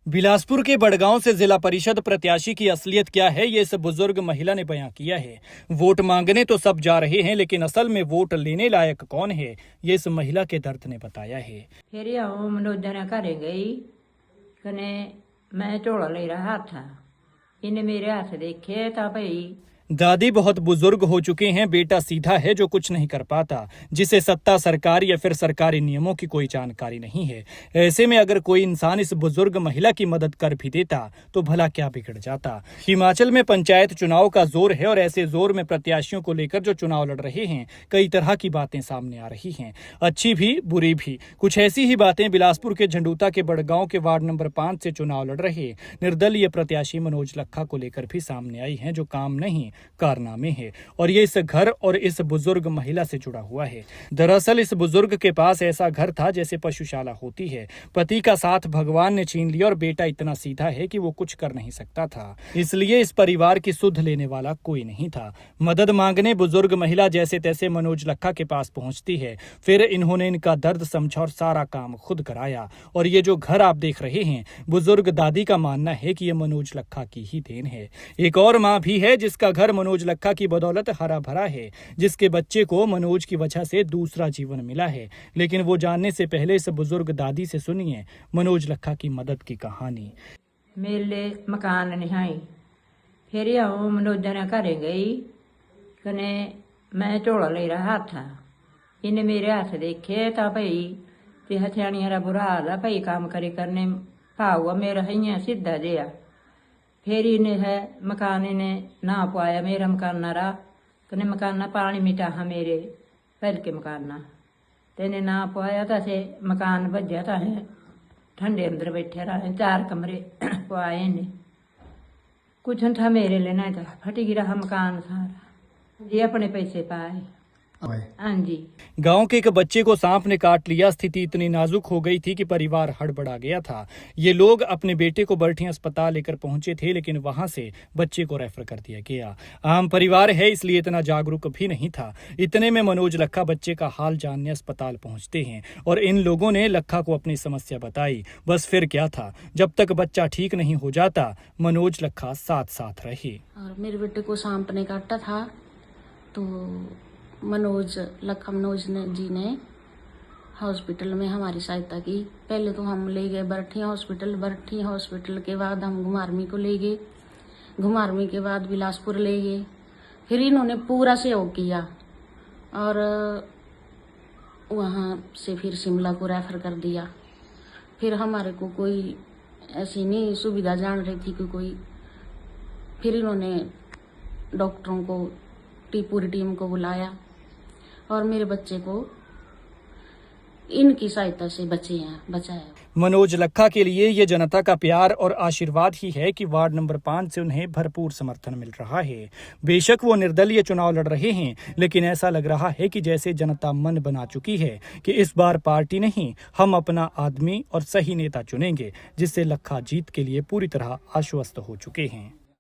बिलासपुर के बड़गांव से जिला परिषद प्रत्याशी की असलियत क्या है, ये इस बुजुर्ग महिला ने बयां किया है। वोट मांगने तो सब जा रहे हैं, लेकिन असल में वोट लेने लायक कौन है, ये इस महिला के दर्द ने बताया है। फिर मनोजा ने घरे गई कने मैं झोला ले रहा था, इन्हें मेरे हाथ देखे था भाई। दादी बहुत बुजुर्ग हो चुके हैं, बेटा सीधा है जो कुछ नहीं कर पाता, जिसे सत्ता, सरकार या फिर सरकारी नियमों की कोई जानकारी नहीं है। ऐसे में अगर कोई इंसान इस बुजुर्ग महिला की मदद कर भी देता तो भला क्या बिगड़ जाता। हिमाचल में पंचायत चुनाव का जोर है और ऐसे जोर में प्रत्याशियों को लेकर जो चुनाव लड़ रहे हैं, कई तरह की बातें सामने आ रही हैं, अच्छी भी बुरी भी। कुछ ऐसी ही बातें बिलासपुर के झंडूता के बड़गांव के वार्ड नंबर 5 से चुनाव लड़ रहे निर्दलीय प्रत्याशी मनोज लखा को लेकर भी सामने आई हैं, जो काम नहीं कारनामे है और ये इस घर और इस बुजुर्ग महिला से जुड़ा हुआ है। दरअसल इस बुजुर्ग के पास ऐसा घर था जैसे पशुशाला होती है। पति का साथ भगवान ने छीन लिया और बेटा इतना सीधा है कि वो कुछ कर नहीं सकता था, इसलिए इस परिवार की सुध लेने वाला कोई नहीं था। मदद मांगने बुजुर्ग महिला जैसे तैसे मनोज लखा के पास पहुंचती है। फिर इन्होंने इनका दर्द समझा और सारा काम खुद कराया। और ये जो घर आप देख रहे हैं, बुजुर्ग दादी का मानना है कि ये मनोज लखा की ही देन है। एक और माँ भी है जिसका घर मनोज लखा की बदौलत हरा भरा है, जिसके बच्चे को मनोज की वजह से दूसरा जीवन मिला है। लेकिन वो जानने से पहले इस बुजुर्ग दादी से सुनिए मनोज लखा की मदद की कहानी। मेरे मकान निहाई फिर मनोजा ने घरे गई कने मैं झोला ले रहा था, इन्हें मेरे हाथ देखे था भाई ते हथियाणियारा बुरा हाल है भाई, काम करे करने भाव मेरा है सीधा जिया। फिर इन्हें है मकान ने ना पाया मेरा मकाना रहा कने मकाना पानी मिटा हा मेरे पहल के मकाना तेने ना पाया था से मकान भज्या था है ठंडे अंदर बैठे रहा 4 कमरे पाए ने कुछ था मेरे लेना था फटी गिरा मकान सारा जी अपने पैसे पाए। हाँ जी। गांव के एक बच्चे को सांप ने काट लिया। स्थिति इतनी नाजुक हो गई थी कि परिवार हड़बड़ा गया था। ये लोग अपने बेटे को बरठी अस्पताल लेकर पहुंचे थे, लेकिन वहां से बच्चे को रेफर कर दिया गया। आम परिवार है इसलिए इतना जागरूक भी नहीं था। इतने में मनोज लखा बच्चे का हाल जानने अस्पताल पहुंचते हैं और इन लोगों ने लखा को अपनी समस्या बताई। बस फिर क्या था, जब तक बच्चा ठीक नहीं हो जाता मनोज लखा साथ साथ रहे। और मेरे बेटे को सांप ने काटा था तो मनोज जी ने हॉस्पिटल में हमारी सहायता की। पहले तो हम ले गए बरठी हॉस्पिटल के बाद हम घुमारवी को ले गए, घुमारवी के बाद बिलासपुर ले गए। फिर इन्होंने पूरा सहयोग किया और वहाँ से फिर शिमला को रेफर कर दिया। फिर हमारे को कोई ऐसी नहीं सुविधा जान रही थी कि कोई, फिर इन्होंने डॉक्टरों को पूरी टीम को बुलाया और मेरे बच्चे को इनकी सहायता से बचाया। मनोज लखा के लिए ये जनता का प्यार और आशीर्वाद ही है कि वार्ड नंबर 5 से उन्हें भरपूर समर्थन मिल रहा है। बेशक वो निर्दलीय चुनाव लड़ रहे हैं, लेकिन ऐसा लग रहा है कि जैसे जनता मन बना चुकी है कि इस बार पार्टी नहीं, हम अपना आदमी और सही नेता चुनेंगे, जिससे लखा जीत के लिए पूरी तरह आश्वस्त हो चुके हैं।